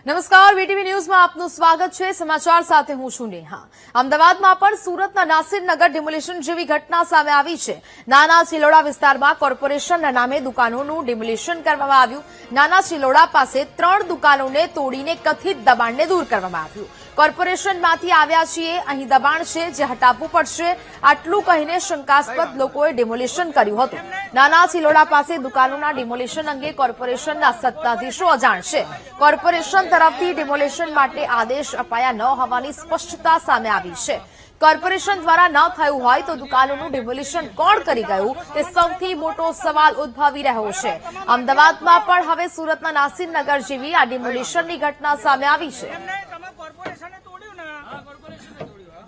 નમસ્કાર, વીટીવી ન્યૂઝમાં આપનું સ્વાગત છે। સમાચાર સાથે હું છું નેહા। અમદાવાદમાં પણ સુરતના નાસિરનગર ડિમોલિશન જેવી ઘટના સામે આવી છે। નાના ચિલોડા વિસ્તારમાં કોર્પોરેશનના નામે દુકાનોનું ડિમોલિશન કરવામાં આવ્યું। નાના ચિલોડા પાસે 3 દુકાનોને તોડીને કથિત દબાણને દૂર કરવામાં આવ્યું। કોર્પોરેશનમાંથી આવ્યા છીએ, અહીં દબાણ છે જે હટાવવું પડશે, આટલું કહીને શંકાસ્પદ લોકોએ ડિમોલિશન કર્યું હતું। નાના ચિલોડા પાસે દુકાનોના ડિમોલિશન અંગે કોર્પોરેશનના સત્તાધીશો અજાણ છે। કોર્પોરેશન તરફથી ડિમોલિશન માટે આદેશ અપાયા ન હોવાની સ્પષ્ટતા સામે આવી છે। કોર્પોરેશન દ્વારા ન થયું હોય તો દુકાનોનું ડિમોલિશન કોણ કરી ગયું તે સૌથી મોટો સવાલ ઉદ્ભવી રહ્યો છે। અમદાવાદમાં પણ હવે સુરતના નાસિરનગર જેવી આ ડિમોલિશનની ઘટના સામે આવી છે। કોર્પોરેશને તોડ્યું ને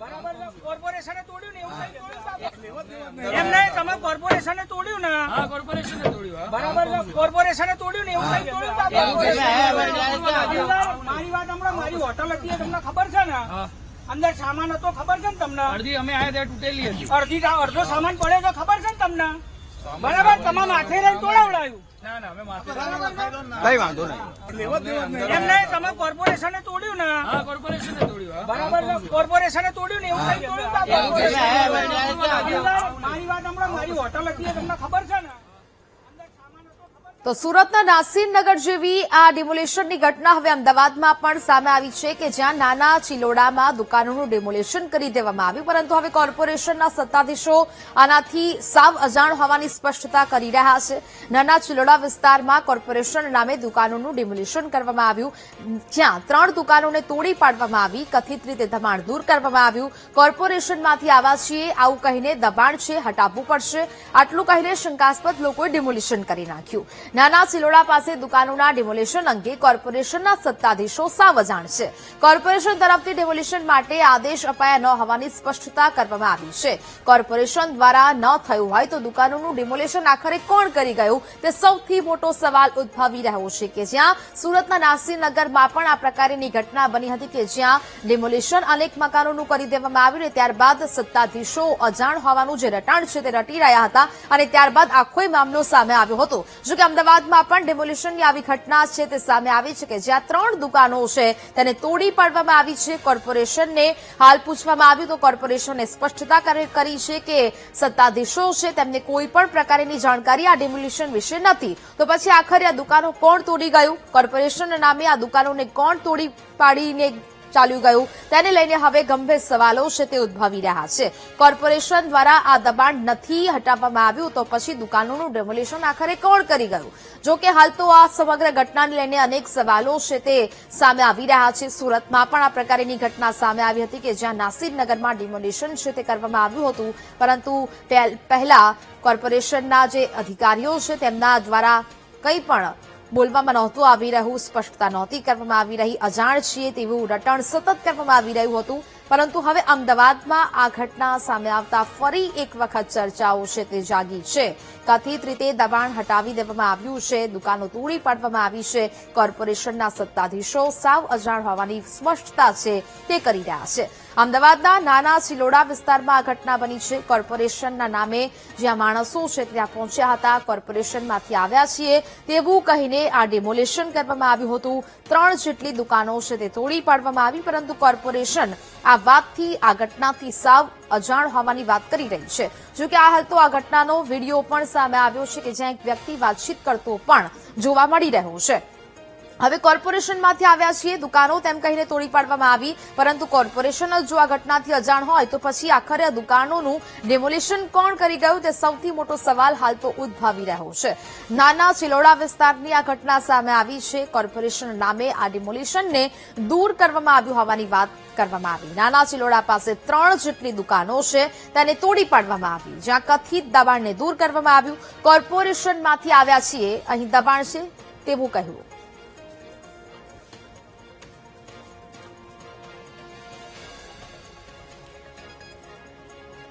બરાબર કોર્પોરેશને તોડ્યું ને એવું મારી વાત હમણાં મારી હોટલ હતી તમને ખબર છે ને અંદર સામાન હતો ખબર છે ને તમને અડધી અમે આયા ત્યાં તૂટેલી હતી અડધો સામાન પડ્યો તો ખબર છે ને તમને બરાબર તમામ હાથે રહીને તોડાવડાયું કઈ વાંધો નહીં એમ નહીં તમે કોર્પોરેશને તોડ્યું ને બરાબર કોર્પોરેશને તોડ્યું ને એવું મારી વાત હમણાં મારી હોટલ હતી તમને ખબર છે ને। તો સુરતના નાસિરનગર જેવી આ ડિમોલિશનની ઘટના હવે અમદાવાદમાં પણ સામે આવી છે કે જ્યાં નાના ચિલોડામાં દુકાનોનું ડિમોલિશન કરી દેવામાં આવ્યું, પરંતુ હવે કોર્પોરેશનના સત્તાધીશો આનાથી સાવ અજાણ હોવાની સ્પષ્ટતા કરી રહ્યા છે। નાના ચિલોડા વિસ્તારમાં કોર્પોરેશન નામે દુકાનોનું ડિમોલિશન કરવામાં આવ્યું, જ્યાં 3 દુકાનોને તોડી પાડવામાં આવી, કથિત રીતે દબાણ દૂર કરવામાં આવ્યું। કોર્પોરેશનમાંથી આવ્યા છીએ, આવું કહીને દબાણ છે હટાવવું પડશે, આટલું કહીને શંકાસ્પદ લોકોએ ડિમોલિશન કરી નાખ્યું। નાના ચિલોડા પાસે દુકાનોના ડિમોલિશન અંગે કોર્પોરેશનના સત્તાધીશો સાવ અજાણ છે। કોર્પોરેશન તરફથી ડિમોલિશન માટે આદેશ અપાયા ન હોવાની સ્પષ્ટતા કરવામાં આવી છે। કોર્પોરેશન દ્વારા ન થયું હોય તો દુકાનોનું ડિમોલિશન આખરે કોણ કરી ગયું તે સૌથી મોટો સવાલ ઉદ્ભવી રહ્યો છે કે જ્યાં સુરતના નાસિરનગરમાં પણ આ પ્રકારની ઘટના બની હતી કે જ્યાં ડિમોલિશન અનેક મકાનોનું કરી દેવામાં આવ્યું ને ત્યારબાદ સત્તાધીશો અજાણ હોવાનું જે રટાણ છે તે રટી રહ્યા હતા અને ત્યારબાદ આખો મામલો સામે આવ્યો હતો। જો કે અમદાવાદમાં પણ ડિમોલિશનની આવી ઘટના છે તે સામે આવી છે કે જ્યાં 3 દુકાનો છે તેને તોડી પાડવામાં આવી છે। કોર્પોરેશનને હાલ પૂછવામાં આવ્યું તો કોર્પોરેશને સ્પષ્ટતા કરી છે કે સત્તાધીશો છે તેમને કોઈ પણ પ્રકારની જાણકારી આ ડિમોલિશન વિશે નથી, તો પછી આખરે આ દુકાનો કોણ તોડી ગયું, કોર્પોરેશનના નામે આ દુકાનોને કોણ તોડી પાડીને ચાલ્યું ગયું તેને લઈને હવે ગંભીર સવાલો છે તે ઉદ્ભવી રહ્યા છે। કોર્પોરેશન દ્વારા આ દબાણ નથી હટાવવામાં આવ્યું તો પછી દુકાનોનું ડેમોલિશન આખરે કોણ કરી ગયું। જો કે હાલ તો આ સમગ્ર ઘટનાને લઈને અનેક સવાલો છે તે સામે આવી રહ્યા છે। સુરતમાં પણ આ પ્રકારની ઘટના સામે આવી હતી કે જ્યાં નાસિરનગરમાં ડિમોલિશન છે તે કરવામાં આવ્યું હતું, પરંતુ પહેલા કોર્પોરેશનના જે અધિકારીઓ છે તેમના દ્વારા કંઈ પણ બોલવામાં નહોતું આવી રહ્યું, સ્પષ્ટતા નહોતી કરવામાં આવી રહી, અજાણ છીએ તેવું રટણ સતત કરવામાં આવી રહ્યું હતું, પરંતુ હવે અમદાવાદમાં આ ઘટના સામે આવતા ફરી એક વખત ચર્ચાઓ છે તે જાગી છે। કથિત રીતે દબાણ હટાવી દેવામાં આવ્યું છે, દુકાનો તોડી પાડવામાં આવી છે, કોર્પોરેશનના સત્તાધીશો સાવ અજાણ હોવાની સ્પષ્ટતા છે તે કરી રહ્યા છે। અમદાવાદના નાના ચિલોડા વિસ્તારમાં આ ઘટના બની છે। કોર્પોરેશનના નામે જ્યાં માણસો છે ત્યાં પહોંચ્યા હતા, કોર્પોરેશનમાંથી આવ્યા છીએ તેવું કહીને આ ડિમોલિશન કરવામાં આવ્યું હતું। 3 જેટલી દુકાનો છે તે તોડી પાડવામાં આવી, પરંતુ કોર્પોરેશન આ વાતથી આ ઘટનાથી સાવ અજાણ હોવાની વાત કરી રહી છે। જો કે આ હાલ તો આ ઘટનાનો વિડીયો પણ સામે આવ્યો છે કે જ્યાં એક વ્યક્તિ વાતચીત કરતો પણ જોવા મળી રહ્યો છે। હવે કોર્પોરેશનમાંથી આવ્યા છીએ, દુકાનો તેમ કહીને તોડી પાડવામાં આવી, પરંતુ કોર્પોરેશન જ જો આ ઘટનાથી અજાણ હોય તો પછી આખરે આ દુકાનોનું ડિમોલિશન કોણ કરી ગયું તે સૌથી મોટો સવાલ હાલ તો ઉદ્ભવી રહ્યો છે। નાના ચિલોડા વિસ્તારની આ ઘટના સામે આવી છે। કોર્પોરેશન નામે આ ડિમોલિશનને દૂર કરવામાં આવ્યું હોવાની વાત કરવામાં આવી। નાના ચિલોડા પાસે 3 જેટલી દુકાનો છે તેને તોડી પાડવામાં આવી, જ્યાં કથિત દબાણને દૂર કરવામાં આવ્યું। કોર્પોરેશનમાંથી આવ્યા છીએ, અહીં દબાણ છે તેવું કહ્યું।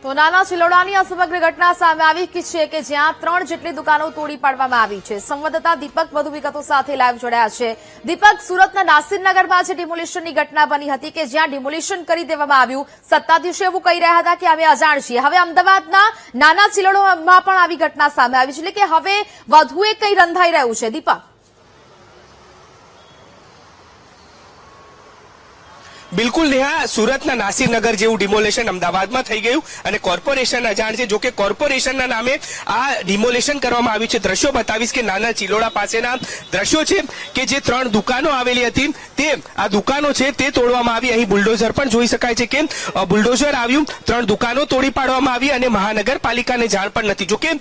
તો નાના ચિલોડાની આ સમગ્ર ઘટના સામે આવી છે કે જ્યાં 3 જેટલી દુકાનો તોડી પાડવામાં આવી છે। સંવાદદાતા દીપક વધુ વિગતો સાથે લાઈવ જોડાયા છે। દીપક, સુરતના નાસિરનગરમાં જે ડિમોલિશનની ઘટના બની હતી કે જ્યાં ડિમોલિશન કરી દેવામાં આવ્યું, સત્તાધીશો એવું કહી રહ્યા હતા કે અમે અજાણ છીએ, હવે અમદાવાદના નાના ચિલોડામાં પણ આવી ઘટના સામે આવી છે, એટલે કે હવે વધુ એક કંઈ રંધાઈ રહ્યું છે। દીપક, બિલકુલ નેહા, સુરતના નાસિરનગર જેવું ડિમોલેશન અમદાવાદમાં થઈ ગયું અને કોર્પોરેશન અજાણ છે. જો કે કોર્પોરેશનના નામે આ ડિમોલેશન કરવામાં આવ્યું છે. દ્રશ્યો બતાવીશ કે નાના ચિલોડા પાસેના દ્રશ્યો છે કે જે 3 દુકાનો આવેલી હતી તે આ દુકાનો છે તે તોડવામાં આવી. અહીં બુલડોઝર પણ જોઈ શકાય છે કે બુલડોઝર આવ્યું, 3 દુકાનો તોડી પાડવામાં આવી અને મહાનગરપાલિકાને જાણ પણ નથી. જો કે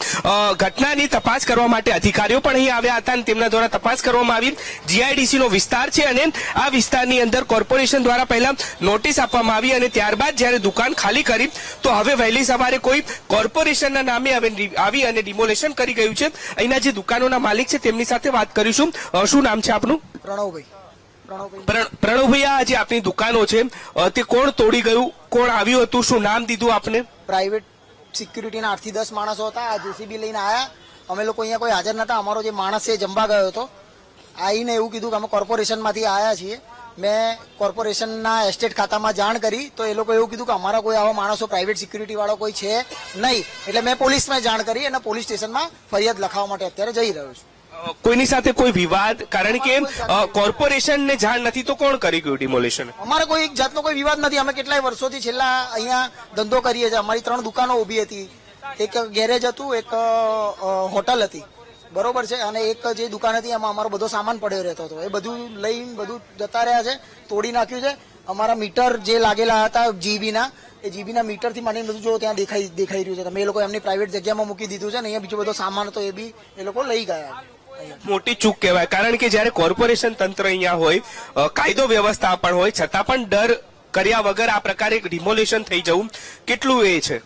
ઘટનાની તપાસ કરવા માટે અધિકારીઓ પણ અહીં આવ્યા હતા અને તેમના દ્વારા તપાસ કરવામાં આવી. જીઆઈડીસી નો વિસ્તાર છે અને આ વિસ્તારની અંદર કોર્પોરેશન દ્વારા પહેલા નોટિસ આપવામાં આવી અને ત્યારબાદ જ્યારે દુકાન ખાલી કરી તો હવે વહેલી સવારે કોઈ કોર્પોરેશનના નામે આવી અને ડિમોલેશન કરી ગયું છે. અહીંના જે દુકાનોના માલિક છે તેમની સાથે વાત કરીશું. શું નામ છે આપનું? પ્રણવભાઈ, આ જે આપની દુકાનો છે તે કોણ તોડી ગયું, કોણ આવ્યું હતું, શું નામ દીધું આપને? પ્રાઇવેટ સિક્યુરિટીના 8 થી 10 માણસો હતા. આ જેસીબી લઈને આવ્યા. અમે લોકો અહીંયા કોઈ હાજર નતા. અમારો જે માણસ છે એ જમવા ગયો હતો. આવીને એવું કીધું કે અમે કોર્પોરેશનમાંથી આવ્યા છીએ. મેં કોર્પોરેશનના એસ્ટેટ ખાતામાં જાણ કરી તો એ લોકો એવું કીધું કે અમારા કોઈ આવા માણસો પ્રાઇવેટ સિક્યુરિટી વાળો કોઈ છે નહીં. એટલે મેં પોલીસમાં જાણ કરી અને પોલીસ સ્ટેશનમાં ફરિયાદ લખાવવા માટે અત્યારે જઈ રહ્યો છું. કોઈની સાથે કોઈ વિવાદ? કારણ કે કોર્પોરેશનને જાણ નથી તો કોણ કરી ગયું ડિમોલેશન? અમારે કોઈ એક જાતનો કોઈ વિવાદ નથી. અમે કેટલાય વર્ષોથી છેલ્લા અહીંયા ધંધો કરીએ છીએ. અમારી 3 દુકાનો ઊભી હતી. એક ગેરેજ હતું, એક હોટલ હતી, બરોબર છે, અને એક જે દુકાન હતી એમાં અમારો બધો સામાન પડ્યો રહેતો હતો. એ બધું લઈને બધું જતા રહ્યા છે, તોડી નાખ્યું છે. અમારા મીટર જે લાગેલા હતા જીબીના, એ જીબીના મીટરથી માંડીને બધું જો ત્યાં દેખાઈ રહ્યું છે. તમે એ લોકો એમની પ્રાઇવેટ જગ્યામાં મૂકી દીધું છે ને અહીંયા બીજો બધો સામાન હતો એ બી એ લોકો લઈ ગયા. મોટી ચૂક કહેવાય. કારણ કે જયારે કોર્પોરેશન તંત્ર અહીંયા હોય, કાયદો વ્યવસ્થા પણ હોય, છતાં પણ ડર કર્યા વગર આ પ્રકારે ડિમોલેશન થઈ જવું કેટલું એ છે?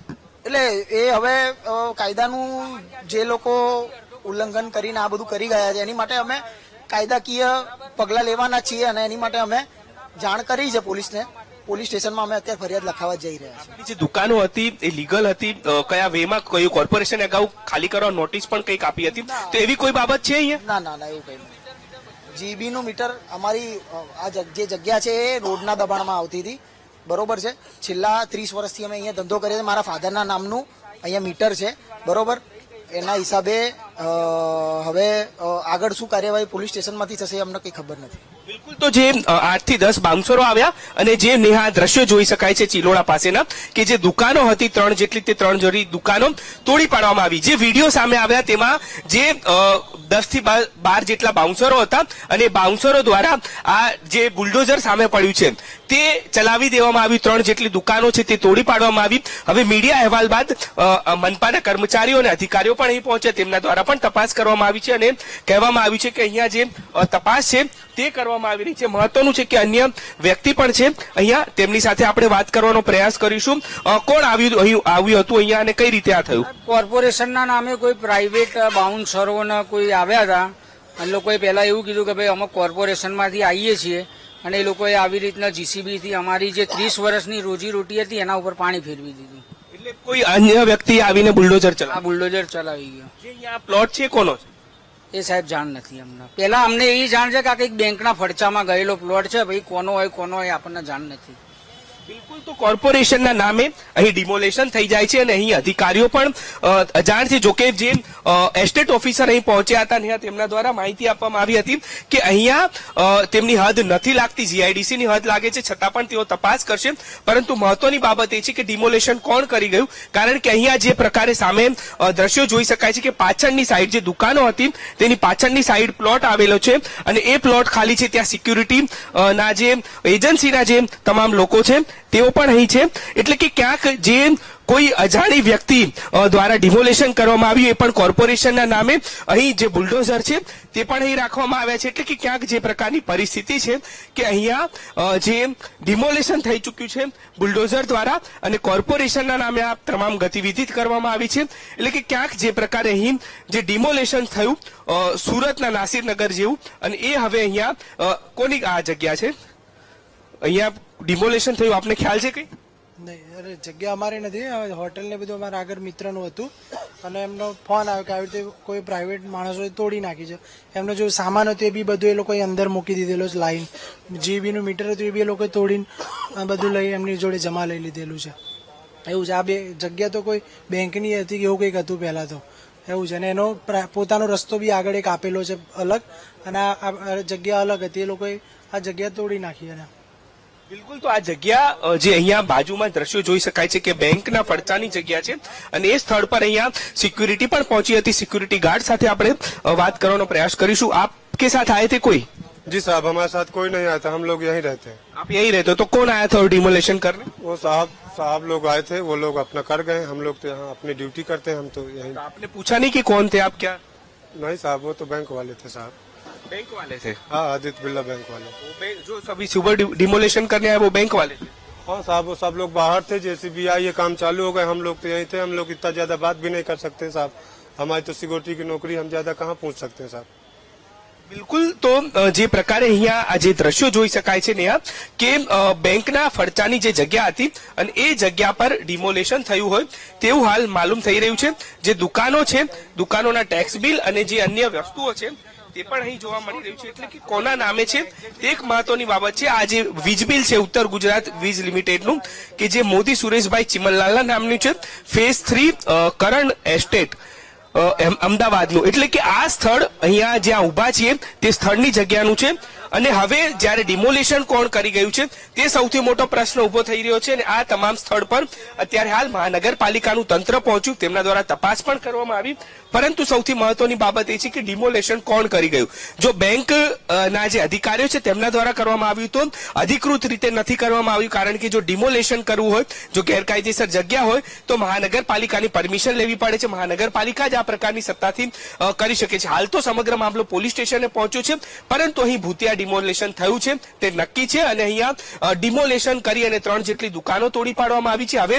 એટલે એ હવે કાયદાનું જે લોકો ઉલ્લંઘન કરીને આ બધું કરી ગયા છે એની માટે અમે કાયદાકીય પગલાં લેવાના છીએ અને એની માટે અમે જાણ કરી છે પોલીસને. પોલીસ સ્ટેશનમાં અમે અત્યારે ફરિયાદ લખાવવા જઈ રહ્યા છીએ. જે દુકાનો હતી એ લીગલ હતી? કયા વેમાં કયું કોર્પોરેશન અગાઉ ખાલી કરવા નોટિસ પણ કંઈક આપી હતી? તો એવી કોઈ બાબત છે અહીંયા? ના એવું કઈ નહીં. જીબીનું મીટર અમારી આ જે જગ્યા છે એ રોડના દબાણમાં આવતી હતી, બરોબર છે. છેલ્લા 30 વર્ષથી અમે અહીંયા ધંધો કરીએ છીએ. મારા ફાધરના નામનું અહીંયા મીટર છે, બરોબર. એના હિસાબે હવે આગળ શું કાર્યવાહી પોલીસ સ્ટેશનમાંથી થશે અમને કંઈ ખબર નથી. બિલકુલ. તો જે 8 થી 10 બાઉન્સરો આવ્યા અને જે નેહા દ્રશ્યો જોઈ શકાય છે ચિલોડા પાસેના કે જે દુકાનો હતી 3 જેટલી, તે 3 જેટલી દુકાનો તોડી પાડવામાં આવી. જે વિડીયો સામે આવ્યા તેમાં જે 10 થી 12 જેટલા બાઉન્સરો હતા અને બાઉન્સરો દ્વારા આ જે બુલડોઝર સામે પડ્યું છે તે ચલાવી દેવામાં આવ્યું. 3 જેટલી દુકાનો છે તે તોડી પાડવામાં આવી. હવે મીડિયા અહેવાલ બાદ મનપાના કર્મચારીઓ અને અધિકારીઓ પણ અહીં પહોંચ્યા. તેમના દ્વારા પણ તપાસ કરવામાં આવી છે અને કહેવામાં આવ્યું છે કે અહીંયા જે તપાસ છે તે કરવામાં આવી રહી છે. મહત્વનું છે કે અન્ય વ્યક્તિ પણ છે અહીંયા, તેમની સાથે આપણે વાત કરવાનો પ્રયાસ કરીશું. કોણ આવ્યું હતું અહીંયા અને કઈ રીતે આ થયું? કોર્પોરેશનના નામે કોઈ પ્રાઇવેટ બાઉન્સરોને કોઈ આવ્યા હતા અને લોકોએ પહેલા એવું કીધું કે ભાઈ અમે કોર્પોરેશનમાંથી આવીએ છીએ અને એ લોકોએ આવી રીતના જીસીબીથી અમારી જે 30 વર્ષની રોજીરોટી હતી એના ઉપર પાણી ફેરવી દીધું. એટલે કોઈ અન્ય વ્યક્તિ આવીને બુલડોઝર આ બુલડોઝર ચલાવી ગયો. જે અહીંયા પ્લોટ છે કોનો છે એ સાહેબ જાણ નથી અમને. પેલા અમને એ જાણ છે કે આ કંઈક બેંકના ફડચામાં ગયેલો પ્લોટ છે, ભાઈ કોનો હોય આપણને જાણ નથી. બિલકુલ. તો કોર્પોરેશનના નામે અહીં ડિમોલેશન થઈ જાય છે અને અહીં અધિકારીઓ પણ અજાણ છે. જોકે જે એસ્ટેટ ઓફિસર અહીં પહોંચ્યા હતા ને તેમના દ્વારા માહિતી આપવામાં આવી હતી કે અહીંયા તેમની હદ નથી લાગતી, જીઆઈડીસી ની હદ લાગે છે, છતાં પણ તેઓ તપાસ કરશે. પરંતુ મહત્વની બાબત એ છે કે ડિમોલેશન કોણ કરી ગયું? કારણ કે અહીંયા જે પ્રકારે સામે દ્રશ્યો જોઈ શકાય છે કે પાછળની સાઈડ જે દુકાનો હતી તેની પાછળની સાઈડ પ્લોટ આવેલો છે અને એ પ્લોટ ખાલી છે. ત્યાં સિક્યુરિટી ના જે એજન્સીના જે તમામ લોકો છે તેઓ પણ અહીં છે. એટલે કે ક્યાંક જે કોઈ અજાણી વ્યક્તિ દ્વારા ડિમોલેશન કરવામાં આવ્યું એ પણ કોર્પોરેશનના નામે. અહીં જે બુલડોઝર છે તે પણ અહીં રાખવામાં આવ્યા છે. એટલે કે ક્યાંક જે પ્રકારની પરિસ્થિતિ છે કે અહીંયા જે ડિમોલેશન થઈ ચૂક્યું છે બુલડોઝર દ્વારા અને કોર્પોરેશનના નામે આ તમામ ગતિવિધિ કરવામાં આવી છે. એટલે કે ક્યાંક જે પ્રકારે અહીં જે ડિમોલેશન થયું સુરતના નાસિરનગર જેવું, અને એ હવે અહીંયા કોની આ જગ્યા છે અહીંયા ડિમોલેશન થયું આપને ખ્યાલ છે કઈ? નહીં, અરે જગ્યા અમારી નથી. હોટેલ ને બધું અમારા આગળ મિત્રનું હતું અને એમનો ફોન આવ્યો કે આવી રીતે કોઈ પ્રાઇવેટ માણસોએ તોડી નાખી છે. એમનો જો સામાન હતો એ બી બધું એ લોકોએ અંદર મૂકી દીધેલો છે. લાઈન જીબીનું મીટર હતું એ બી એ લોકોએ તોડીને બધું લઈ એમની જોડે જમા લઈ લીધેલું છે. એવું છે. આ બે જગ્યા તો કોઈ બેંકની હતી કે એવું કંઈક હતું પહેલા તો, એવું છે. અને એનો પોતાનો રસ્તો બી આગળ એક આપેલો છે અલગ, અને આ જગ્યા અલગ હતી. એ લોકોએ આ જગ્યા તોડી નાખી. અને બિલકુલ, તો આ જગ્યા જે અહીંયા બાજુમાં દ્રશ્યો જોઈ શકાય છે કે બેંકના ફડચાની જગ્યા છે અને એ સ્થળ પર અહીંયા સિક્યુરિટી પણ પહોંચી હતી. સિક્યુરિટી ગાર્ડ સાથે આપણે વાત કરવાનો પ્રયાસ કરીશું. આપકે સાથ આયે થે કોઈ? जी साहब, हमारे साथ कोई नहीं आया था, हम लोग यहीं रहते हैं। आप यही रहते हो, तो कौन आया था और डिमोलेशन करने? वो साहब लोग आए थे, वो लोग अपना कर गए, हम लोग तो यहाँ अपनी ड्यूटी करते हैं, हम तो यहीं। तो आपने पूछा नहीं कि कौन थे आप? क्या नहीं साहब, वो तो बैंक वाले थे साहब। बैंक वाले थे? हाँ, आदित्य बिरला बैंक वाले। वो जो सभी सुबह डिमोलेशन करने आए वो बैंक वाले थे? हाँ साहब, वो सब लोग बाहर थे, जेसीबी आई, ये काम चालू हो गए, हम लोग तो यहीं थे। हम लोग इतना ज्यादा बात भी नहीं कर सकते साहब, हमारी तो सिक्योरिटी की नौकरी, हम ज्यादा कहाँ पूछ सकते हैं साहब। બિલકુલ, તો જે પ્રકારે અહીંયા આ જે દ્રશ્યો જોઈ શકાય છે નેહા કે બેંકના ફડચાની જે જગ્યા હતી અને એ જગ્યા પર ડિમોલેશન થયું હોય તેવું હાલ માલુમ થઈ રહ્યું છે. જે દુકાનો છે, દુકાનોના ટેક્સ બિલ અને જે અન્ય વસ્તુઓ છે તે પણ અહીં જોવા મળી રહ્યું છે. એટલે કે કોના નામે છે તે એક મહત્વની બાબત છે. આ જે વીજ બિલ છે ઉત્તર ગુજરાત વીજ લિમિટેડનું કે જે મોદી સુરેશભાઈ ચિમનલાલના નામનું છે, ફેઝ 3 કરણ એસ્ટેટ અમદાવાદનું. એટલે કે આ સ્થળ અહીંયા જ્યાં ઉભા છીએ તે સ્થળની જગ્યાનું છે અને હવે જ્યારે ડિમોલેશન કોણ કરી ગયું છે તે સૌથી મોટો પ્રશ્ન ઉભો થઈ રહ્યો છે. અને આ તમામ સ્થળ પર અત્યારે હાલ મહાનગરપાલિકાનું તંત્ર પહોંચ્યું, તેમના દ્વારા તપાસ પણ કરવામાં આવી. પરંતુ સૌથી મહત્વની બાબત એ છે કે ડિમોલેશન કોણ કરી ગયું. જો બેંક ના જે અધિકારીઓ છે તેમના દ્વારા કરવામાં આવ્યું તો અધિકૃત રીતે નથી કરવામાં આવ્યું, કારણ કે જો ડિમોલેશન કરવું હોય, જો ગેરકાયદેસર જગ્યા હોય તો મહાનગરપાલિકાની પરમિશન લેવી પડે છે. મહાનગરપાલિકા જ આ પ્રકારની સત્તાથી કરી શકે છે. હાલ તો સમગ્ર મામલો પોલીસ સ્ટેશને પહોંચ્યો છે, પરંતુ અહીં ભૂતિયા ડિમોલેશન થયું છે તે નક્કી છે અને અહીંયા ડિમોલેશન કરી અને 3 જેટલી દુકાનો તોડી પાડવામાં આવી છે. હવે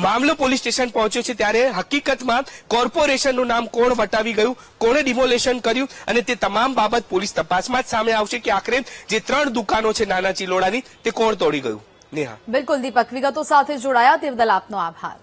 મામલો પોલીસ સ્ટેશન પહોંચ્યો છે ત્યારે હકીકતમાં કોર્પોરેશનનું નામ કોણ વટાવી ગયું, કોણે ડિમોલેશન કર્યું અને તે તમામ બાબત પોલીસ તપાસમાં જ સામે આવશે કે આખરે જે 3 દુકાનો છે નાના ચિલોડાની તે કોણ તોડી ગયું. નેહા, બિલકુલ દીપક, વિગતો સાથે જોડાયા તે બદલ આપનો આભાર.